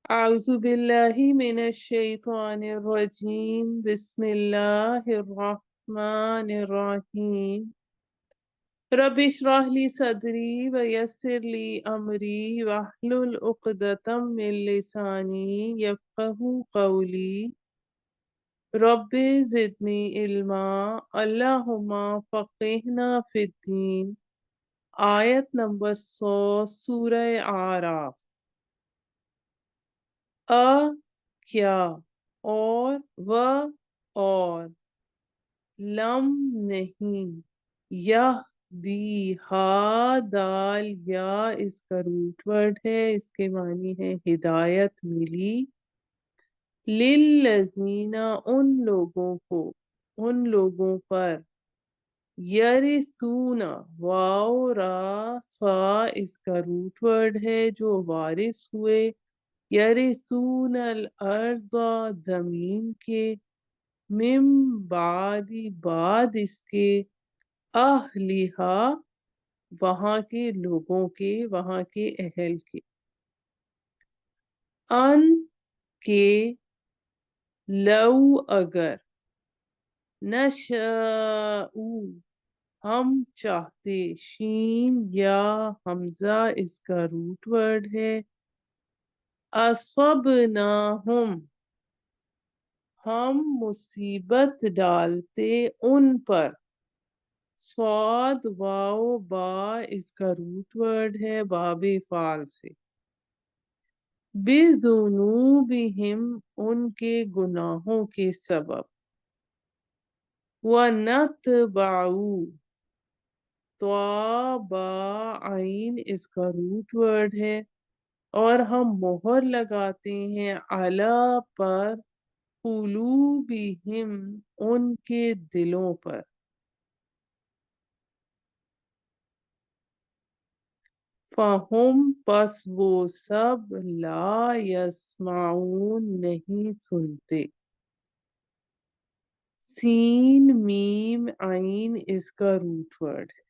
أعوذ بالله من الشيطان الرجيم بسم الله الرحمن الرحيم رب اشرح لي صدري ويسر لي أمري واحلل عقدة من لساني يفقه قولي رب زدني علما اللهم فقهنا في الدين آیت نمبر 100 سورہ اعراف کیا اور اور لم نہیں دی دال یا اس کا روٹ ورڈ ہے، اس کے معنی ہے ہدایت ملی، للذین ان لوگوں کو، ان لوگوں پر، یرثون واو را سا اس کا روٹ ورڈ ہے جو وارث ہوئے، یرثون الارض زمین کے، من بعد اس کے، اہلہا وہاں کے لوگوں کے، وہاں کے اہل کے، ان کے، لو اگر، نشاء ہم چاہتے، شین یا حمزہ اس کا روٹ ورڈ ہے، اصبناہم ہم مصیبت ڈالتے ان پر، صاد واو با اس کا روٹ ورڈ ہے باب فعل سے، بذنوبہم ان کے گناہوں کے سبب، وَنَتْبَعُ طا با عین اس کا روٹ ورڈ ہے، اور ہم مہر لگاتے ہیں علی پر، قلوبہم ان کے دلوں پر، فہم پس وہ سب لا یسمعون نہیں سنتے، سین میم عین اس کا روٹ ورڈ ہے،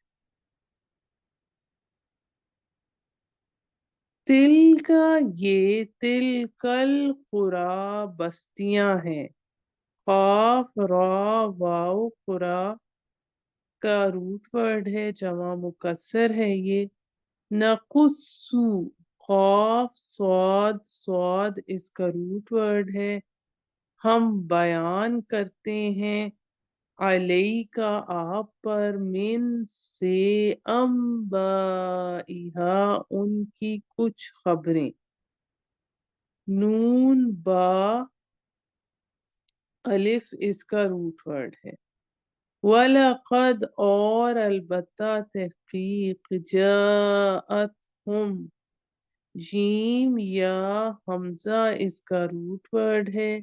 تل کا یہ تلکل قرا بستیاں ہیں، قاف را واو قرا کا روٹ ورڈ ہے جمع مکسر ہے یہ، نقصو قاف صاد صاد اس کا روٹ ورڈ ہے، ہم بیان کرتے ہیں، علیکا آپ پر، من سے، انبائہا ان کی کچھ خبریں، نون با الف اس کا روٹ ورڈ ہے، وَلَقَدْ اور البتہ تحقیق، جاءتہم جیم یا حمزہ اس کا روٹ ورڈ ہے،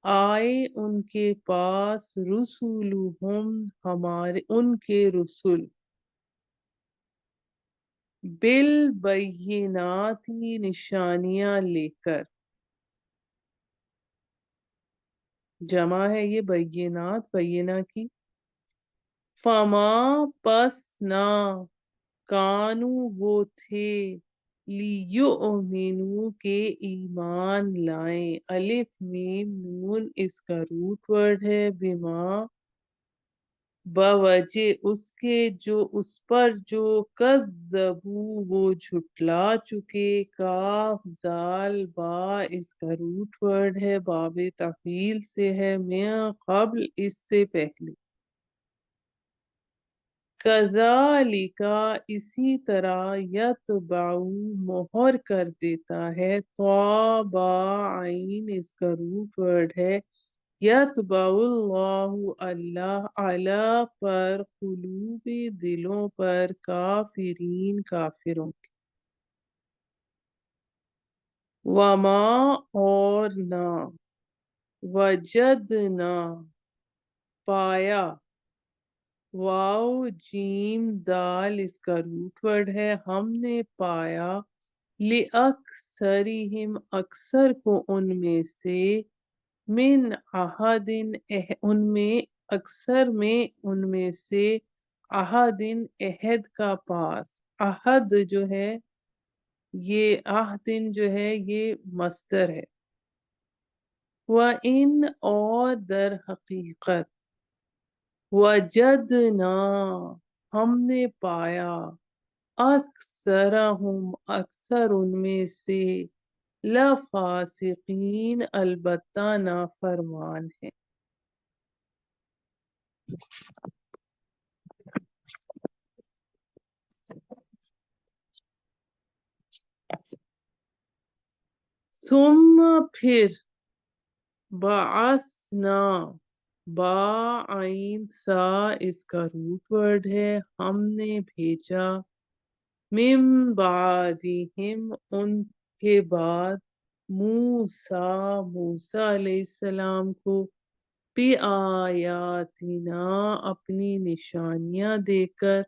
آئے ان کے پاس، رسولہم ہمارے ان کے رسول، بالبینات نشانیاں لے کر، جمع ہے یہ بینات بینہ کی، فما پس نہ، کانو وہ تھے، لیؤمنو کے ایمان لائیں، الف میم نون اس کا روٹ ورڈ ہے، بما بوجہ اس کے، جو اس پر جو، کذبو وہ جھٹلا چکے، کاف زال با اس کا روٹ ورڈ ہے باب تفعیل سے ہے، من قبل اس سے پہلے، کذالک اسی طرح، یطبع مہر کر دیتا ہے، طا عین اس کا روٹ ورڈ ہے، یطبع اللہ اللہ علی پر، قلوب دلوں پر، کافرین کافروں کے، وما اور نہ، وجدنا پایا، واو جیم دال اس کا روٹ ورڈ ہے، ہم نے پایا، لِأَكْثَرِهِمْ اکثر کو ان میں سے، من احدن ان میں اکثر میں ان میں سے، احدن عہد کا پاس، احد جو ہے یہ عہدن جو ہے یہ مصدر ہے. وَإِنْ اور در حقیقت وجدنا ہم نے پایا اکثرہم اکثر ان میں سے لفاسقین البتہ نافرمان ہے. ثم پھر بعثنا با عین سا اس کا روٹ ورڈ ہے ہم نے بھیجا من بعدہم ان کے بعد موسیٰ موسیٰ علیہ السلام کو بآیاتنا اپنی نشانیاں دے کر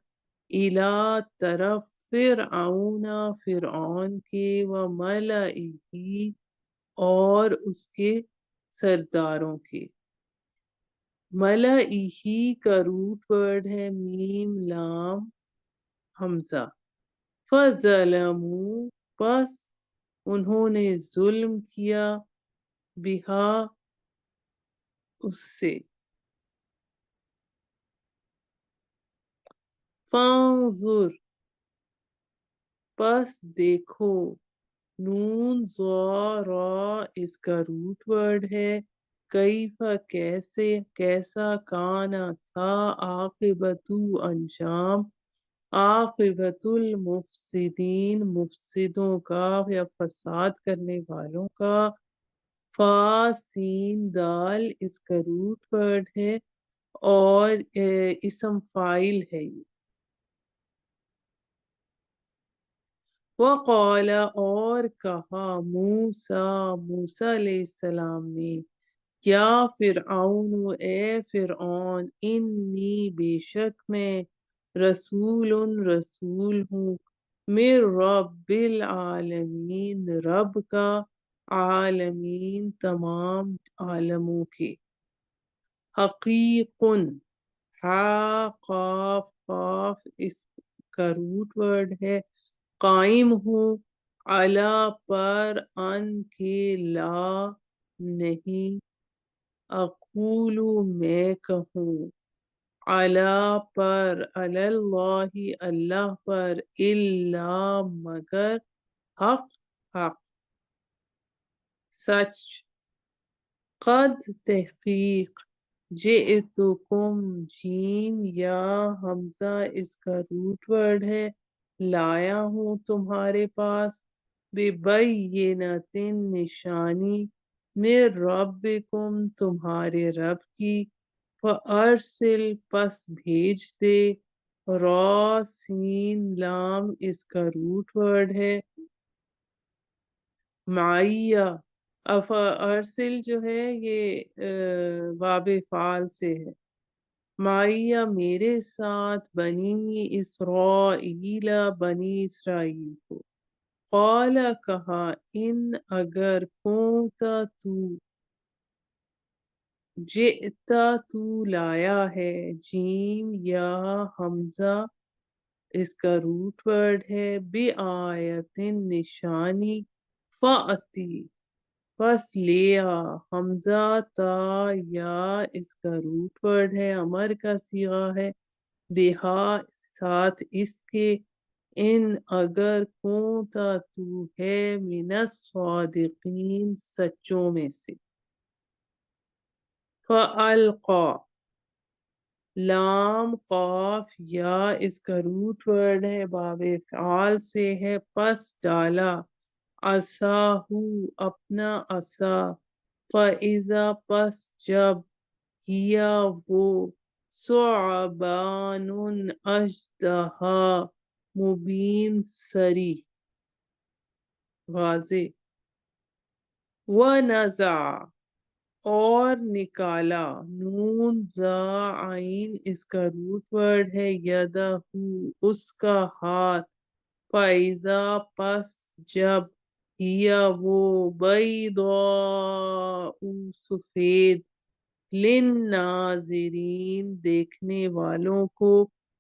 الی طرف فرعون فرعون کے و ملئہ اور اس کے سرداروں کے. ملئہ کا روٹ ورڈ ہے میم لام حمزہ. فظلموا پس انہوں نے ظلم کیا بہا اس سے. فانظر پس دیکھو نون ضا را اس کا روٹ ورڈ ہے کیف کیسے کیسا کانا تھا عاقبۃ انجام عاقبۃ المفسدین مفسدوں کا یا فساد کرنے والوں کا. فا سین دال اس کا روٹ ورڈ ہے اور اسم فاعل ہے یہ. وقال اور کہا موسیٰ موسیٰ علیہ السلام نے کیا فرعون اے فرعون انی بے شک میں رسول رسول ہوں من رب العالمین رب کا عالمین تمام عالموں کے. حقیق ہا قاف قاف اس کا روٹ ورڈ ہے قائم ہوں علی پر ان کے لا نہیں اقول میں کہوں علی پر علی اللہ اللہ پر الا مگر حق حق سچ. قد تحقیق جئتکم جیم یا حمزہ اس کا روٹ ورڈ ہے لایا ہوں تمہارے پاس ببینۃ نشانی من ربکم تمہارے رب کی. فارسل پس بھیج دے را سین لام اس کا روٹ ورڈ ہے معیہ. ارسل جو ہے یہ باب فعال سے ہے. معیہ میرے ساتھ بنی اسرائیل بنی اسرائیل کو. قال کہا ان اگر کنتا تو جئتا تو لایا ہے جیم یا حمزہ اس کا روٹ ورڈ ہے بآیت نشانی فاتی پس لیا حمزہ تا یا اس کا روٹ ورڈ ہے امر کا صیغہ ہے بہا ساتھ اس کے ان اگر کنتا تو ہے من الصادقین سچوں میں سے. فالقا لام قاف یا اس کا روٹ ورڈ ہے باب فعال سے ہے پس ڈالا عصاہو اپنا عصا. فاذا پس جب ہیا وہ ثعبان اژدہا مبین صریح واضح. ونزع اور نکالا نون زا عین اس کا روٹ ورڈ ہے یدہ اس کا ہاتھ. فاذا پس جب ہیا وہ بیضاء سفید للناظرین دیکھنے والوں کو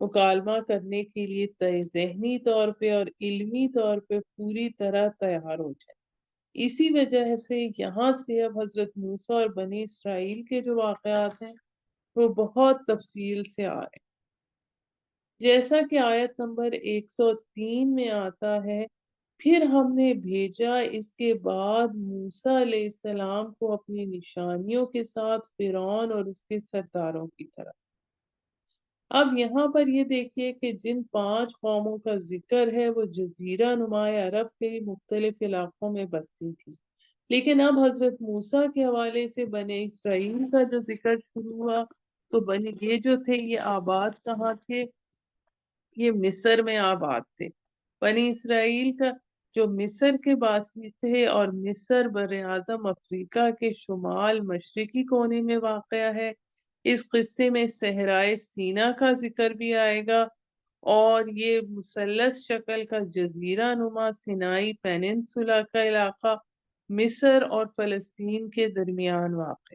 مکالمہ کرنے کے لیے ذہنی طور پہ اور علمی طور پہ پوری طرح تیار ہو جائے۔ اسی وجہ سے یہاں سے اب حضرت موسیٰ اور بنی اسرائیل کے جو واقعات ہیں وہ بہت تفصیل سے آ رہے ہیں۔ جیسا کہ آیت نمبر 103 میں آتا ہے، پھر ہم نے بھیجا اس کے بعد موسیٰ علیہ السلام کو اپنی نشانیوں کے ساتھ فرعون اور اس کے سرداروں کی طرف۔ اب یہاں پر یہ دیکھیے کہ جن 5 قوموں کا ذکر ہے وہ جزیرہ نما عرب کے مختلف علاقوں میں بستی تھی، لیکن اب حضرت موسیٰ کے حوالے سے بنی اسرائیل کا جو ذکر شروع ہوا تو یہ جو تھے یہ آباد کہاں تھے؟ یہ مصر میں آباد تھے۔ بنی اسرائیل کا جو مصر کے باسی تھے اور مصر بر اعظم افریقہ کے شمال مشرقی کونے میں واقع ہے۔ اس قصے میں صحرائے سینا کا ذکر بھی آئے گا اور یہ مثلث شکل کا جزیرہ نما سینائی پیننسولا کا علاقہ مصر اور فلسطین کے درمیان واقع۔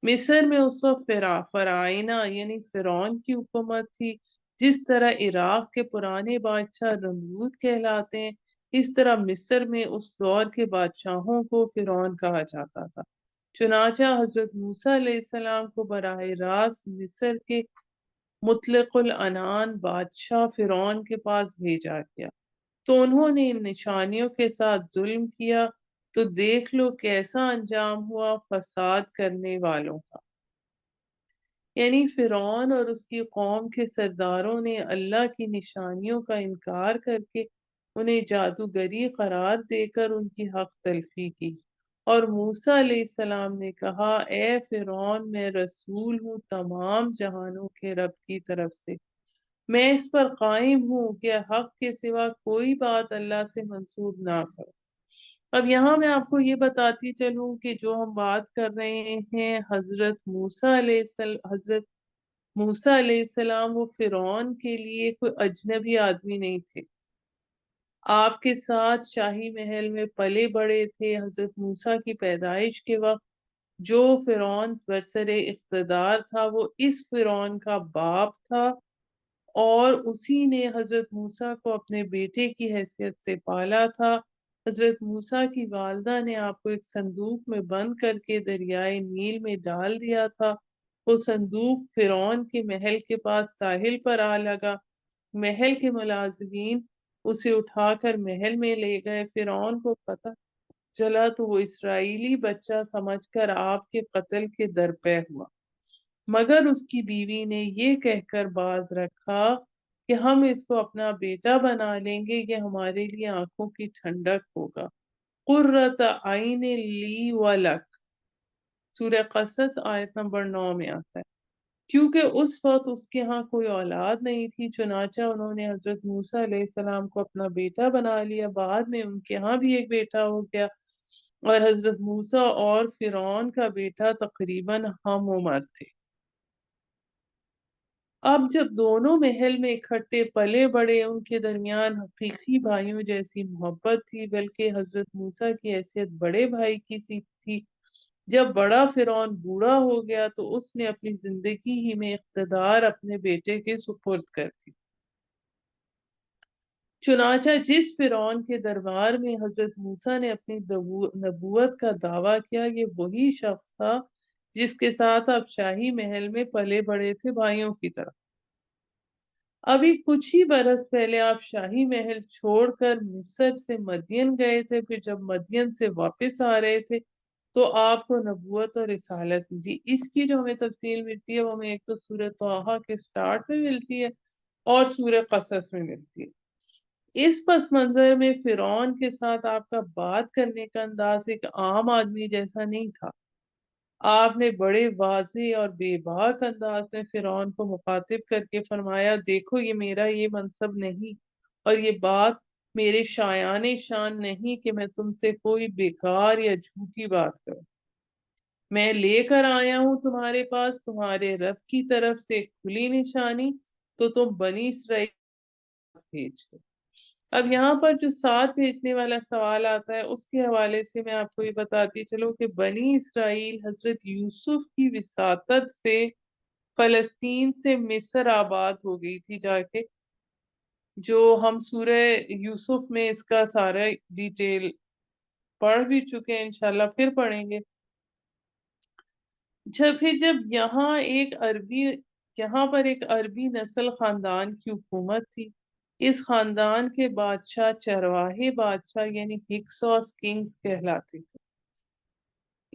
مصر میں اس وقت فرعونہ یعنی فرعون کی حکومت تھی۔ جس طرح عراق کے پرانے بادشاہ نمرود کہلاتے ہیں، اس طرح مصر میں اس دور کے بادشاہوں کو فرعون کہا جاتا تھا۔ چنانچہ حضرت موسیٰ علیہ السلام کو براہ راست مصر کے مطلق العنان بادشاہ فرعون کے پاس بھیجا گیا، تو انہوں نے ان نشانیوں کے ساتھ ظلم کیا، تو دیکھ لو کیسا انجام ہوا فساد کرنے والوں کا۔ یعنی فرعون اور اس کی قوم کے سرداروں نے اللہ کی نشانیوں کا انکار کر کے انہیں جادوگری قرار دے کر ان کی حق تلفی کی، اور موسیٰ علیہ السلام نے کہا، اے فرعون، میں رسول ہوں تمام جہانوں کے رب کی طرف سے، میں اس پر قائم ہوں کہ حق کے سوا کوئی بات اللہ سے منسوب نہ کرو۔ اب یہاں میں آپ کو یہ بتاتی چلوں کہ جو ہم بات کر رہے ہیں حضرت موسیٰ علیہ السلام وہ فرعون کے لیے کوئی اجنبی آدمی نہیں تھے۔ آپ کے ساتھ شاہی محل میں پلے بڑے تھے۔ حضرت موسیٰ کی پیدائش کے وقت جو فرعون برسر اقتدار تھا وہ اس فرعون کا باپ تھا، اور اسی نے حضرت موسیٰ کو اپنے بیٹے کی حیثیت سے پالا تھا۔ حضرت موسیٰ کی والدہ نے آپ کو ایک صندوق میں بند کر کے دریائے نیل میں ڈال دیا تھا۔ وہ صندوق فرعون کے محل کے پاس ساحل پر آ لگا۔ محل کے ملازمین اسے اٹھا کر محل میں لے گئے۔ فرعون کو پتہ چلا تو وہ اسرائیلی بچہ سمجھ کر آپ کے قتل کے درپے ہوا، مگر اس کی بیوی نے یہ کہہ کر باز رکھا کہ ہم اس کو اپنا بیٹا بنا لیں گے، یہ ہمارے لیے آنکھوں کی ٹھنڈک ہوگا۔ قرۃ عین لی ولک، سورہ قصص آیت نمبر 9 میں آتا ہے۔ کیونکہ اس وقت اس کے ہاں کوئی اولاد نہیں تھی، چنانچہ انہوں نے حضرت موسیٰ علیہ السلام کو اپنا بیٹا بنا لیا۔ بعد میں ان کے ہاں بھی ایک بیٹا ہو گیا، اور حضرت موسیٰ اور فرعون کا بیٹا تقریباً ہم عمر تھے۔ اب جب دونوں محل میں اکٹھے پلے بڑے، ان کے درمیان حقیقی بھائیوں جیسی محبت تھی، بلکہ حضرت موسیٰ کی حیثیت بڑے بھائی کی سی تھی۔ جب بڑا فرعون بوڑھا ہو گیا تو اس نے اپنی زندگی ہی میں اقتدار اپنے بیٹے کے سپرد کر دی۔ چنانچہ جس فرعون کے دربار میں حضرت موسیٰ نے اپنی نبوت کا دعویٰ کیا، یہ وہی شخص تھا جس کے ساتھ آپ شاہی محل میں پلے بڑے تھے بھائیوں کی طرح۔ ابھی کچھ ہی برس پہلے آپ شاہی محل چھوڑ کر مصر سے مدین گئے تھے، پھر جب مدین سے واپس آ رہے تھے تو آپ کو نبوت اور رسالت ملی۔ اس کی جو ہمیں تفصیل ملتی ہے وہ ہمیں ایک تو سورہ طٰہٰ کے سٹارٹ میں ملتی ہے اور سورہ قصص میں ملتی ہے۔ اس پس منظر میں فرعون کے ساتھ آپ کا بات کرنے کا انداز ایک عام آدمی جیسا نہیں تھا۔ آپ نے بڑے واضح اور بے باک انداز میں فرعون کو مخاطب کر کے فرمایا، دیکھو یہ میرا یہ منصب نہیں اور یہ بات میرے شایان شان نہیں کہ میں تم سے کوئی بیکار یا جھوٹی بات کروں۔ میں لے کر آیا ہوں تمہارے پاس تمہارے رب کی طرف سے ایک کھلی نشانی، تو تم بنی اسرائیل بھیج دو۔ اب یہاں پر جو ساتھ بھیجنے والا سوال آتا ہے اس کے حوالے سے میں آپ کو یہ بتاتی چلوں کہ بنی اسرائیل حضرت یوسف کی وساطت سے فلسطین سے مصر آباد ہو گئی تھی جا کے، جو ہم سورہ یوسف میں اس کا سارا ڈیٹیل پڑھ بھی چکے ہیں، انشاءاللہ پھر پڑھیں گے۔ جب یہاں پر ایک عربی نسل خاندان کی حکومت تھی۔ اس خاندان کے بادشاہ چرواہے بادشاہ یعنی ہکسوس کنگز کہلاتے تھے۔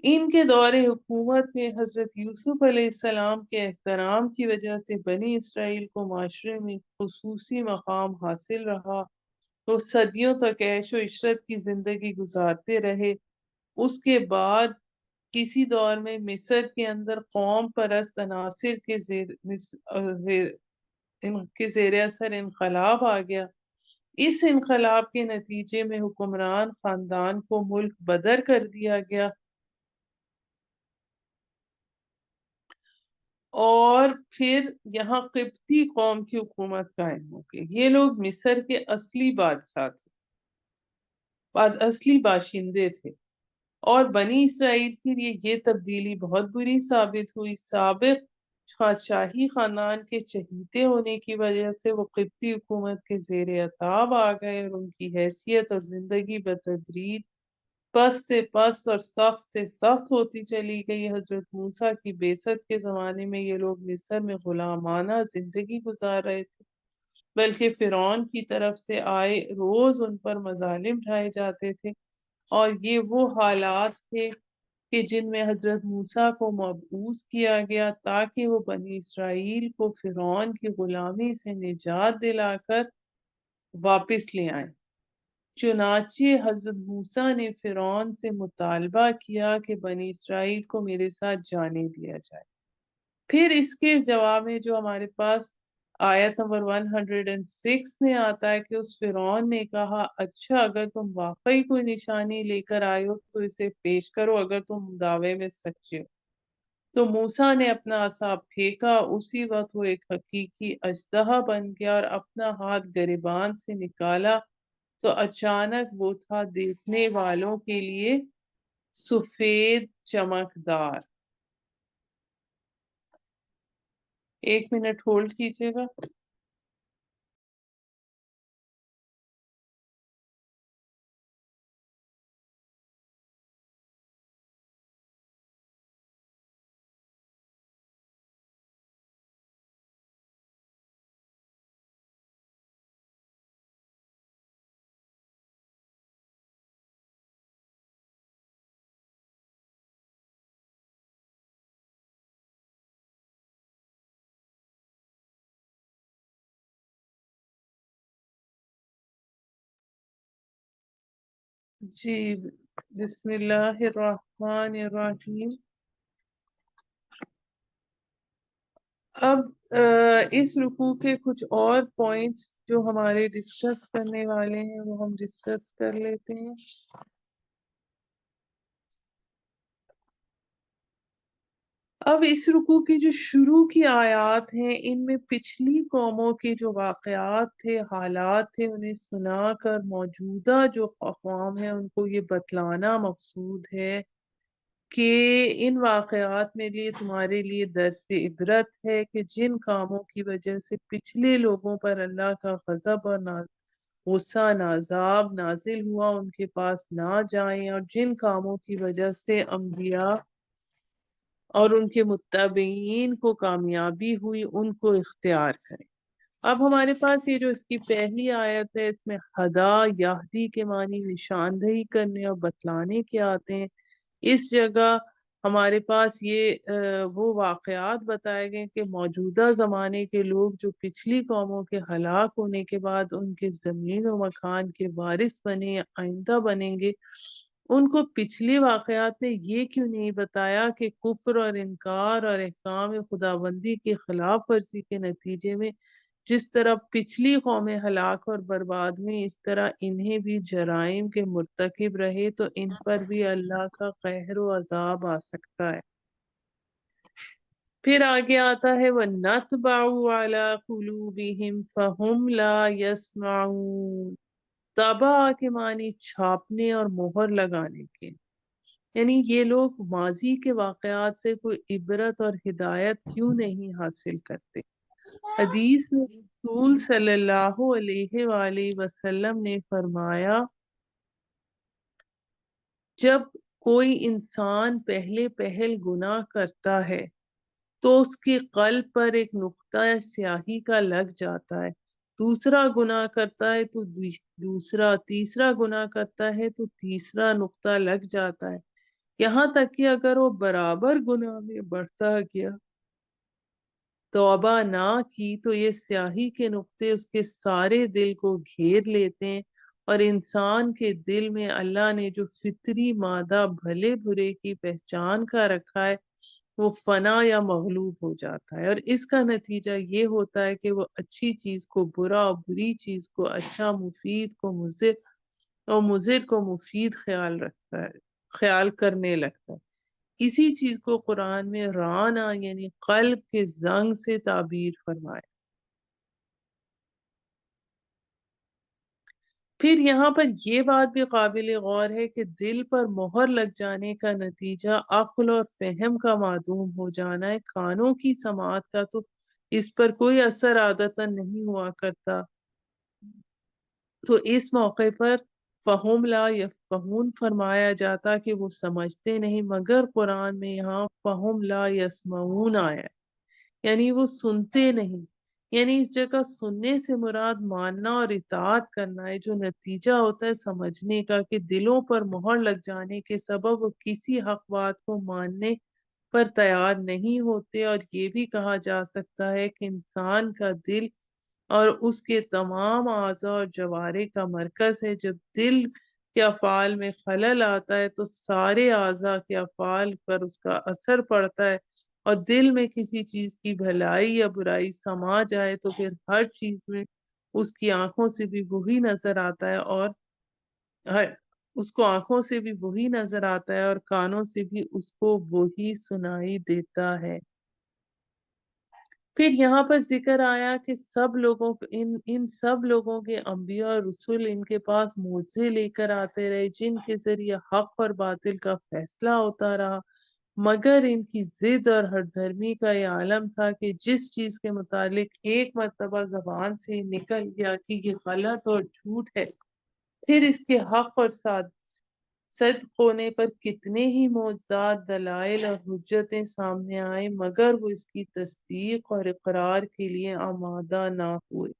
ان کے دور حکومت میں حضرت یوسف علیہ السلام کے احترام کی وجہ سے بنی اسرائیل کو معاشرے میں خصوصی مقام حاصل رہا۔ وہ صدیوں تک عیش و عشرت کی زندگی گزارتے رہے۔ اس کے بعد کسی دور میں مصر کے اندر قوم پرست عناصر کے زیر اثر انقلاب آ گیا۔ اس انقلاب کے نتیجے میں حکمران خاندان کو ملک بدر کر دیا گیا اور پھر یہاں قبطی قوم کی حکومت قائم ہو گئی۔ یہ لوگ مصر کے اصلی بادشاہ تھے، اصلی باشندے تھے، اور بنی اسرائیل کے لیے یہ تبدیلی بہت بری ثابت ہوئی۔ سابق شاہی خاندان کے چہیتے ہونے کی وجہ سے وہ قبطی حکومت کے زیر اطاع آ گئے اور ان کی حیثیت اور زندگی بتدریج پس سے پس اور سخت سے سخت ہوتی چلی گئی۔ حضرت موسیٰ کی بعثت کے زمانے میں یہ لوگ مصر میں غلامانہ زندگی گزار رہے تھے، بلکہ فرعون کی طرف سے آئے روز ان پر مظالم ڈھائے جاتے تھے، اور یہ وہ حالات تھے کہ جن میں حضرت موسیٰ کو مبعوث کیا گیا تاکہ وہ بنی اسرائیل کو فرعون کی غلامی سے نجات دلا کر واپس لے آئیں۔ چنانچہ حضرت موسیٰ نے فرعون سے مطالبہ کیا کہ بنی اسرائیل کو میرے ساتھ جانے دیا جائے۔ پھر اس کے جواب میں جو ہمارے پاس آیت نمبر 106 میں آتا ہے کہ اس فرعون نے کہا، اچھا اگر تم واقعی کوئی نشانی لے کر آئے ہو تو اسے پیش کرو اگر تم دعوے میں سچے ہو۔ تو موسیٰ نے اپنا عصا پھینکا، اسی وقت وہ ایک حقیقی اژدہا بن گیا اور اپنا ہاتھ گریبان سے نکالا تو اچانک وہ تھا دیکھنے والوں کے لیے سفید چمکدار۔ 1 منٹ ہولڈ کیجیے گا۔ جی، بسم اللہ الرحمن الرحیم۔ اب اس رکوع کے کچھ اور پوائنٹس جو ہمارے ڈسکس کرنے والے ہیں وہ ہم ڈسکس کر لیتے ہیں۔ اب اس رکوع کی جو شروع کی آیات ہیں ان میں پچھلی قوموں کے جو واقعات تھے، حالات تھے، انہیں سنا کر موجودہ جو اقوام ہیں ان کو یہ بتلانا مقصود ہے کہ ان واقعات میں لیے تمہارے لیے درس عبرت ہے کہ جن کاموں کی وجہ سے پچھلے لوگوں پر اللہ کا غضب اور غصہ عذاب نازل ہوا ان کے پاس نہ جائیں، اور جن کاموں کی وجہ سے انبیاء اور ان کے متبعین کو کامیابی ہوئی ان کو اختیار کریں۔ اب ہمارے پاس یہ جو اس کی پہلی آیت ہے اس میں ہدا یہدی کے معنی نشاندہی کرنے اور بتلانے کے آتے ہیں۔ اس جگہ ہمارے پاس یہ وہ واقعات بتائے گئے کہ موجودہ زمانے کے لوگ جو پچھلی قوموں کے ہلاک ہونے کے بعد ان کے زمین و مکان کے وارث بنے یا آئندہ بنیں گے، ان کو پچھلے واقعات نے یہ کیوں نہیں بتایا کہ کفر اور انکار اور احکام خداوندی کی خلاف ورزی کے نتیجے میں جس طرح پچھلی قومیں ہلاک اور برباد ہوئیں اس طرح انہیں بھی جرائم کے مرتکب رہے تو ان پر بھی اللہ کا قہر و عذاب آ سکتا ہے۔ پھر آگے آتا ہے وَنَطْبَعُ عَلَىٰ قُلُوبِهِمْ فَهُمْ لَا يَسْمَعُونَ۔ طبع کے معنی چھاپنے اور مہر لگانے کے۔ یعنی یہ لوگ ماضی کے واقعات سے کوئی عبرت اور ہدایت کیوں نہیں حاصل کرتے؟ حدیث میں رسول صلی اللہ علیہ وآلہ وسلم نے فرمایا، جب کوئی انسان پہلے پہل گناہ کرتا ہے تو اس کے قلب پر ایک نقطہ سیاہی کا لگ جاتا ہے، دوسرا گناہ کرتا ہے تو دوسرا، تیسرا گناہ کرتا ہے تو تیسرا نقطہ لگ جاتا ہے، یہاں تک کہ اگر وہ برابر گناہ میں بڑھتا گیا، توبہ نہ کی، تو یہ سیاہی کے نقطے اس کے سارے دل کو گھیر لیتے ہیں، اور انسان کے دل میں اللہ نے جو فطری مادہ بھلے برے کی پہچان کا رکھا ہے وہ فنا یا مغلوب ہو جاتا ہے، اور اس کا نتیجہ یہ ہوتا ہے کہ وہ اچھی چیز کو برا اور بری چیز کو اچھا، مفید کو مضر اور مضر کو مفید خیال رکھتا ہے، خیال کرنے لگتا ہے۔ اسی چیز کو قرآن میں رانا یعنی قلب کے زنگ سے تعبیر فرمایا۔ پھر یہاں پر یہ بات بھی قابل غور ہے کہ دل پر مہر لگ جانے کا نتیجہ عقل اور فہم کا معدوم ہو جانا ہے، کانوں کی سماعت کا تو اس پر کوئی اثر عادتاً نہیں ہوا کرتا، تو اس موقع پر فہم لا یفقہون فرمایا جاتا کہ وہ سمجھتے نہیں، مگر قرآن میں یہاں فہم لا یسمعون آیا ہے، یعنی وہ سنتے نہیں، یعنی اس جگہ سننے سے مراد ماننا اور اطاعت کرنا ہے، جو نتیجہ ہوتا ہے سمجھنے کا کہ دلوں پر مہر لگ جانے کے سبب وہ کسی حق بات کو ماننے پر تیار نہیں ہوتے، اور یہ بھی کہا جا سکتا ہے کہ انسان کا دل اور اس کے تمام اعضاء اور جوارے کا مرکز ہے، جب دل کے افعال میں خلل آتا ہے تو سارے اعضاء کے افعال پر اس کا اثر پڑتا ہے، اور دل میں کسی چیز کی بھلائی یا برائی سما جائے تو پھر ہر چیز میں اس کی آنکھوں سے بھی وہی نظر آتا ہے، اور ہر اس کو آنکھوں سے بھی وہی نظر آتا ہے اور کانوں سے بھی اس کو وہی سنائی دیتا ہے۔ پھر یہاں پر ذکر آیا کہ سب لوگوں ان سب لوگوں کے انبیاء اور رسول ان کے پاس معجزے لے کر آتے رہے جن کے ذریعے حق اور باطل کا فیصلہ ہوتا رہا، مگر ان کی ضد اور ہٹ دھرمی کا یہ عالم تھا کہ جس چیز کے متعلق ایک مرتبہ زبان سے نکل گیا کہ یہ غلط اور جھوٹ ہے، پھر اس کے حق اور صدق ہونے پر کتنے ہی معجزات، دلائل اور حجتیں سامنے آئیں، مگر وہ اس کی تصدیق اور اقرار کے لیے آمادہ نہ ہوئے۔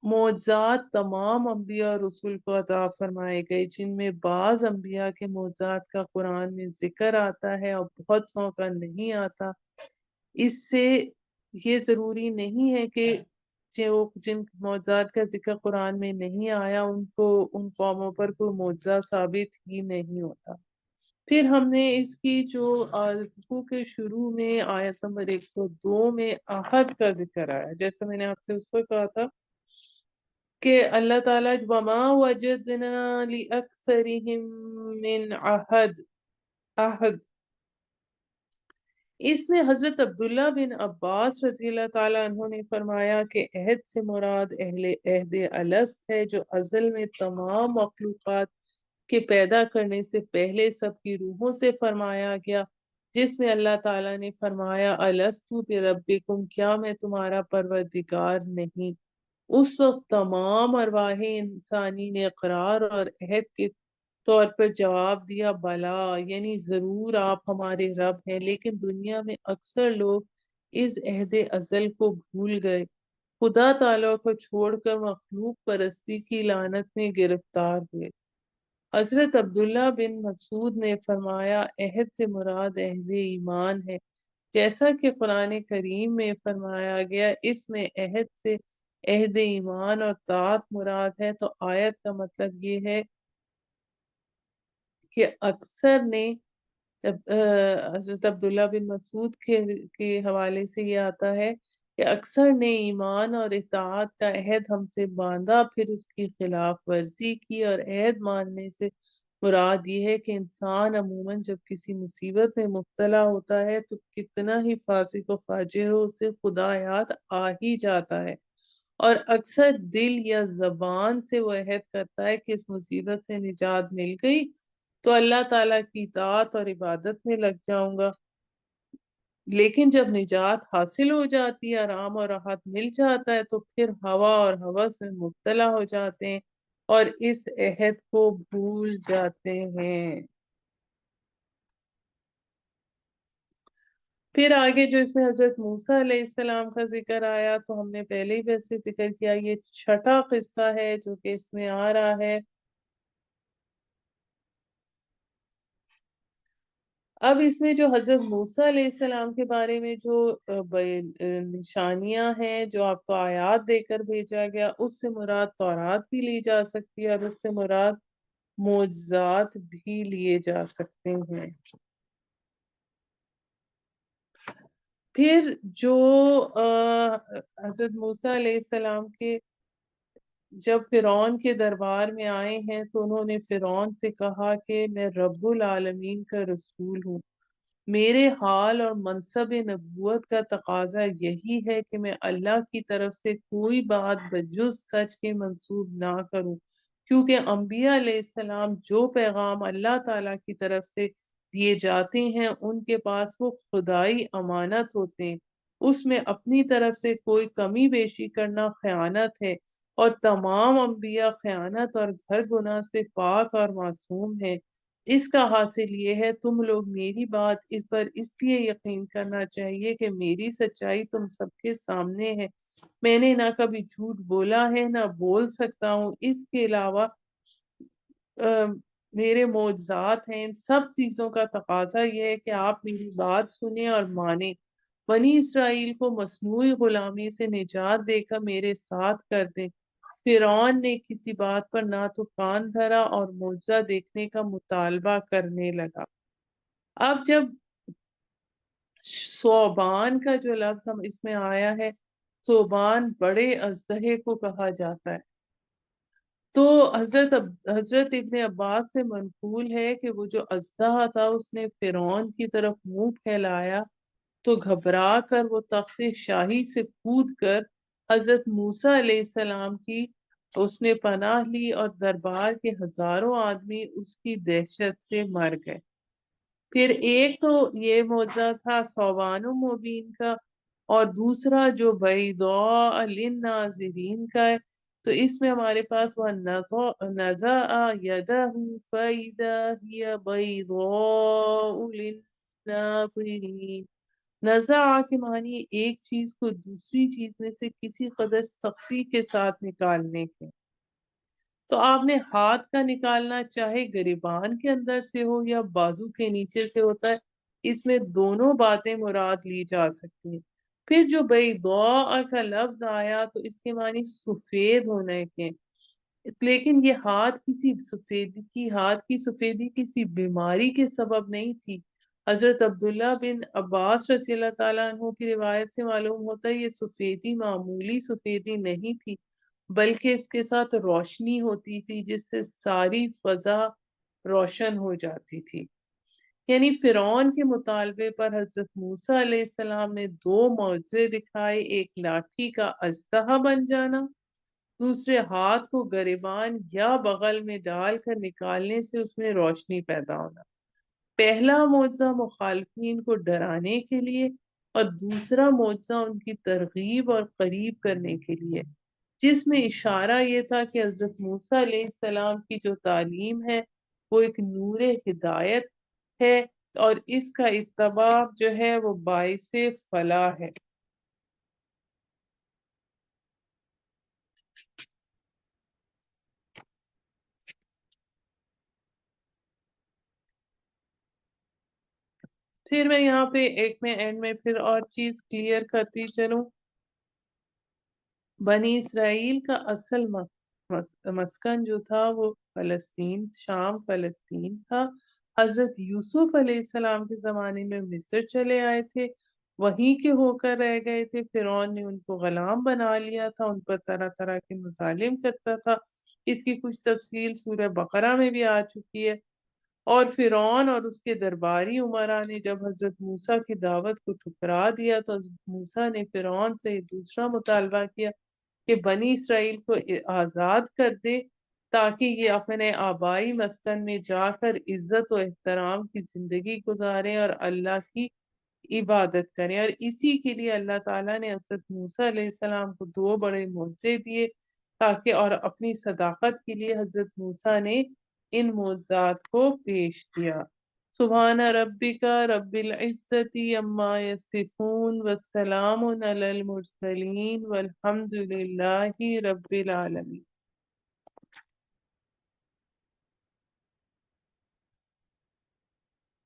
معجزات تمام انبیاء اور رسول کو عطا فرمائے گئے، جن میں بعض انبیاء کے معجزات کا قرآن میں ذکر آتا ہے اور بہت سو کا نہیں آتا۔ اس سے یہ ضروری نہیں ہے کہ جو جن معجزات کا ذکر قرآن میں نہیں آیا ان قوموں پر کوئی معجزہ ثابت ہی نہیں ہوتا۔ پھر ہم نے اس کی جو رکوع کے شروع میں آیت نمبر 102 میں عہد کا ذکر آیا، جیسے میں نے آپ سے اس کو کہا تھا کہ اللہ تعالیٰ وما وجدنا لأکثرهم من عہد، اس میں حضرت عبداللہ بن عباس رضی اللہ تعالیٰ عنہ نے فرمایا کہ عہد سے مراد عہد الست ہے، جو ازل میں تمام مخلوقات کے پیدا کرنے سے پہلے سب کی روحوں سے فرمایا گیا، جس میں اللہ تعالیٰ نے فرمایا الستو بربکم، کیا میں تمہارا پروردگار نہیں؟ اس وقت تمام ارواح انسانی نے اقرار اور عہد کے طور پر جواب دیا بلا، یعنی ضرور آپ ہمارے رب ہیں، لیکن دنیا میں اکثر لوگ اس عہد ازل کو بھول گئے، خدا تعالیٰ کو چھوڑ کر مخلوق پرستی کی لعنت میں گرفتار ہوئے۔ حضرت عبداللہ بن مسعود نے فرمایا عہد سے مراد عہد ایمان ہے، جیسا کہ قرآن کریم میں فرمایا گیا اس میں عہد سے عہد ایمان اور طاعت مراد ہے، تو آیت کا مطلب یہ ہے کہ اکثر نے حضرت عبداللہ بن مسعود کے حوالے سے یہ آتا ہے کہ اکثر نے ایمان اور اطاعت کا عہد ہم سے باندھا، پھر اس کی خلاف ورزی کی، اور عہد ماننے سے مراد یہ ہے کہ انسان عموماً جب کسی مصیبت میں مبتلا ہوتا ہے تو کتنا ہی فاسق و فاجر ہو اسے خدا یاد آ ہی جاتا ہے، اور اکثر دل یا زبان سے وہ عہد کرتا ہے کہ اس مصیبت سے نجات مل گئی تو اللہ تعالیٰ کی اطاعت اور عبادت میں لگ جاؤں گا، لیکن جب نجات حاصل ہو جاتی ہے، آرام اور راحت مل جاتا ہے، تو پھر ہوا اور ہوس میں مبتلا ہو جاتے ہیں اور اس عہد کو بھول جاتے ہیں۔ پھر آگے جو اس میں حضرت موسیٰ علیہ السلام کا ذکر آیا تو ہم نے پہلے ہی ویسے ذکر کیا، یہ چھٹا قصہ ہے جو کہ اس میں آ رہا ہے۔ اب اس میں جو حضرت موسیٰ علیہ السلام کے بارے میں جو نشانیاں ہیں جو آپ کو آیات دے کر بھیجا گیا، اس سے مراد تورات بھی لی جا سکتی ہے اور اس سے مراد معجزات بھی لیے جا سکتے ہیں۔ پھر جو حضرت موسیٰ علیہ السلام کے جب فرعون کے دربار میں آئے ہیں تو انہوں نے فرعون سے کہا کہ میں رب العالمین کا رسول ہوں، میرے حال اور منصب نبوت کا تقاضا یہی ہے کہ میں اللہ کی طرف سے کوئی بات بجز سچ کے منسوب نہ کروں، کیونکہ انبیاء علیہ السلام جو پیغام اللہ تعالیٰ کی طرف سے دیے جاتے ہیں ان کے پاس وہ خدائی امانت ہوتے ہیں، اس میں اپنی طرف سے کوئی کمی بیشی کرنا خیانت ہے، اور تمام انبیاء خیانت اور گھر گناہ سے پاک اور معصوم ہیں۔ اس کا حاصل یہ ہے تم لوگ میری بات اس پر اس لیے یقین کرنا چاہیے کہ میری سچائی تم سب کے سامنے ہے، میں نے نہ کبھی جھوٹ بولا ہے نہ بول سکتا ہوں، اس کے علاوہ میرے معجزات ہیں، ان سب چیزوں کا تقاضا یہ ہے کہ آپ میری بات سنیں اور مانیں، بنی اسرائیل کو مصنوعی غلامی سے نجات دے کر میرے ساتھ کر دیں۔ فرعون نے کسی بات پر نہ تو کان دھرا اور معجزہ دیکھنے کا مطالبہ کرنے لگا۔ اب جب صوبان کا جو لفظ ہم اس میں آیا ہے، صوبان بڑے اژدہے کو کہا جاتا ہے، تو حضرت ابن عباس سے منقول ہے کہ وہ جو اژدہا تھا اس نے فرعون کی طرف منہ پھیلایا تو گھبرا کر وہ تخت شاہی سے کود کر حضرت موسیٰ علیہ السلام کی اس نے پناہ لی اور دربار کے ہزاروں آدمی اس کی دہشت سے مر گئے۔ پھر ایک تو یہ معجزہ تھا صوبان مبین کا، اور دوسرا جو بیضاء للناظرین کا ہے، تو اس میں ہمارے پاس وہ نزع یدہ فإذا ہی بیضاء للناظرین، نزع کے معنی ایک چیز کو دوسری چیز میں سے کسی قدر سختی کے ساتھ نکالنے کے، تو آپ نے ہاتھ کا نکالنا چاہے گریبان کے اندر سے ہو یا بازو کے نیچے سے ہوتا ہے، اس میں دونوں باتیں مراد لی جا سکتی ہیں۔ پھر جو بیضاء کا لفظ آیا تو اس کے معنی سفید ہونے کے، لیکن یہ ہاتھ کی سفیدی کسی بیماری کے سبب نہیں تھی۔ حضرت عبداللہ بن عباس رضی اللہ تعالیٰ عنہ کی روایت سے معلوم ہوتا ہے یہ سفیدی معمولی سفیدی نہیں تھی، بلکہ اس کے ساتھ روشنی ہوتی تھی جس سے ساری فضا روشن ہو جاتی تھی۔ یعنی فرعون کے مطالبے پر حضرت موسیٰ علیہ السلام نے دو معجزے دکھائے، ایک لاٹھی کا اژدہا بن جانا، دوسرے ہاتھ کو گریبان یا بغل میں ڈال کر نکالنے سے اس میں روشنی پیدا ہونا۔ پہلا معجزہ مخالفین کو ڈرانے کے لیے اور دوسرا معجزہ ان کی ترغیب اور قریب کرنے کے لیے، جس میں اشارہ یہ تھا کہ حضرت موسیٰ علیہ السلام کی جو تعلیم ہے وہ ایک نور ہدایت ہے اور اس کا اتباع جو ہے وہ باعث فلاح ہے۔ پھر میں یہاں پہ ایک میں اینڈ میں پھر اور چیز کلیئر کرتی چلوں، بنی اسرائیل کا اصل مسکن جو تھا وہ فلسطین، شام فلسطین تھا۔ حضرت یوسف علیہ السلام کے زمانے میں مصر چلے آئے تھے، وہیں کے ہو کر رہ گئے تھے، فرعون نے ان کو غلام بنا لیا تھا، ان پر طرح طرح کے مظالم کرتا تھا، اس کی کچھ تفصیل سورہ بقرہ میں بھی آ چکی ہے۔ اور فرعون اور اس کے درباری امراء نے جب حضرت موسیٰ کی دعوت کو ٹھکرا دیا تو حضرت موسیٰ نے فرعون سے دوسرا مطالبہ کیا کہ بنی اسرائیل کو آزاد کر دے تاکہ یہ اپنے آبائی مسکن میں جا کر عزت و احترام کی زندگی گزاریں اور اللہ کی عبادت کریں۔ اور اسی کے لیے اللہ تعالیٰ نے حضرت موسیٰ علیہ السلام کو دو بڑے معجزے دیے تاکہ، اور اپنی صداقت کے لیے حضرت موسیٰ نے ان معجزات کو پیش کیا۔ سبحان ربک رب العزت عما یصفون والسلام علی المرسلین والحمد للہ رب العالمین۔